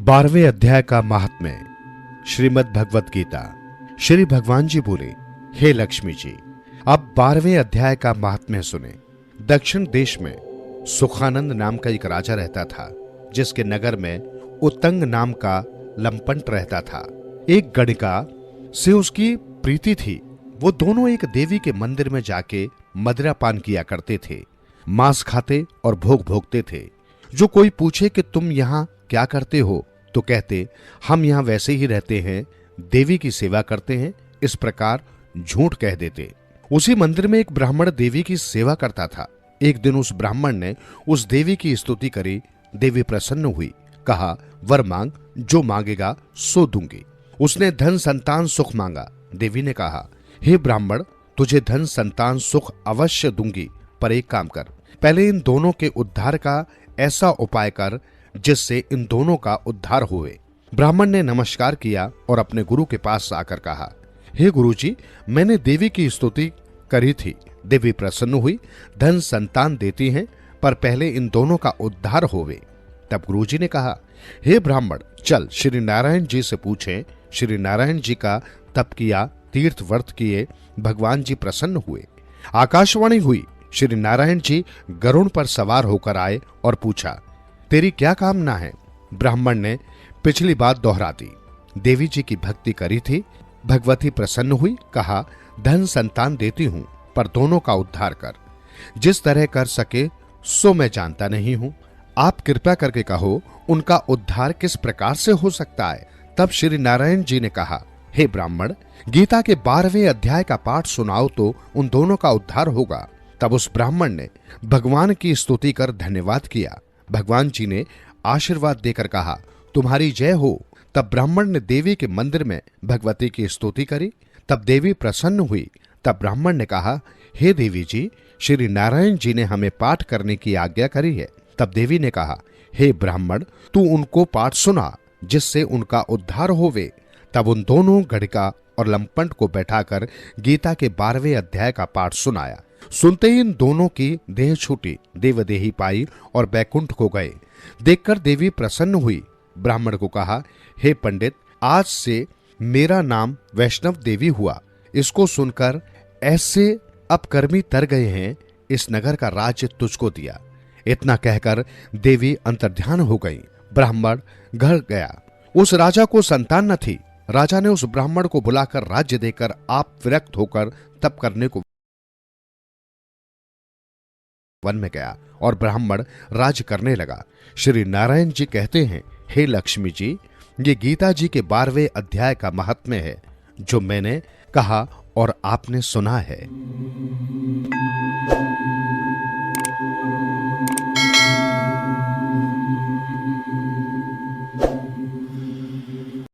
12वें अध्याय का महात्म्य। श्रीमद् भगवत गीता। श्री भगवान जी बोले, हे लक्ष्मी जी, अब 12वें अध्याय का महात्म्य सुने। दक्षिण देश में सुखानंद नाम का एक राजा रहता था, जिसके नगर में उत्तंग नाम का लंपट रहता था। एक गणिका से उसकी प्रीति थी। वो दोनों एक देवी के मंदिर में जाके मदिरा पान किया करते थे, मांस खाते और भोग भोगते थे। जो कोई पूछे कि तुम यहाँ क्या करते हो, तो कहते, हम यहाँ वैसे ही रहते हैं, देवी की सेवा करते हैं। इस प्रकार झूठ कह देते। उसी मंदिर में एक ब्राह्मण देवी की सेवा करता था। एक दिन उस ब्राह्मण ने उस देवी की स्तुति करी। देवी प्रसन्न हुई, कहा, वर मांग, जो मांगेगा सो दूंगी। उसने धन संतान सुख मांगा। देवी ने कहा, हे ब्राह्मण, तुझे धन संतान सुख अवश्य दूंगी, पर एक काम कर, पहले इन दोनों के उद्धार का ऐसा उपाय कर जिससे इन दोनों का उद्धार हुए। ब्राह्मण ने नमस्कार किया और अपने गुरु के पास आकर कहा, हे गुरुजी, मैंने देवी की स्तुति करी थी। देवी प्रसन्न हुई, धन संतान देती हैं, पर पहले इन दोनों का उद्धार होवे। तब गुरुजी ने कहा, हे ब्राह्मण, चल श्री नारायण जी से पूछें। श्री नारायण जी का तप किया, तीर्थ व्रत किए, भगवान जी प्रसन्न हुए। आकाशवाणी हुई, श्री नारायण जी गरुड़ पर सवार होकर आए और पूछा, तेरी क्या कामना है? ब्राह्मण ने पिछली बात दोहरा दी। देवी जी की भक्ति करी थी। भगवती प्रसन्न हुई, कहा, धन संतान देती हूं, पर दोनों का उद्धार कर। जिस तरह कर सके सो मैं जानता नहीं हूं। आप कृपा करके कहो, उनका उद्धार किस प्रकार से हो सकता है? तब श्री नारायण जी ने कहा, हे ब्राह्मण, गीता के 12वें अध्याय का पाठ सुनाओ तो उन दोनों का उद्धार होगा। तब उस ब्राह्मण ने भगवान की स्तुति कर धन्यवाद किया। भगवान जी ने आशीर्वाद देकर कहा, तुम्हारी जय हो। तब ब्राह्मण ने देवी के मंदिर में भगवती की स्तुति करी। तब देवी प्रसन्न हुई। तब ब्राह्मण ने कहा, हे देवी जी, श्री नारायण जी ने हमें पाठ करने की आज्ञा करी है। तब देवी ने कहा, हे ब्राह्मण, तू उनको पाठ सुना जिससे उनका उद्धार होवे। तब उन दोनों गणिका और लंपट को बैठाकर गीता के 12वें अध्याय का पाठ सुनाया। सुनते ही इन दोनों की देह छूटी, देवदेही पाई और बैकुंठ को गए। देखकर देवी प्रसन्न हुई। ब्राह्मण को कहा, हे पंडित, आज से मेरा नाम वैष्णव देवी हुआ। इसको सुनकर ऐसे अपकर्मी तर गए हैं, इस नगर का राज्य तुझको दिया। इतना कहकर देवी अंतर्ध्यान हो गई। ब्राह्मण घर गया। उस राजा को संतान न थी। राजा ने उस ब्राह्मण को बुलाकर राज्य देकर आप विरक्त होकर तप करने को वन में गया और ब्राह्मण राज करने लगा। श्री नारायण जी कहते हैं, हे लक्ष्मी जी, ये गीता जी के 12वें अध्याय का महात्म्य है, जो मैंने कहा और आपने सुना है।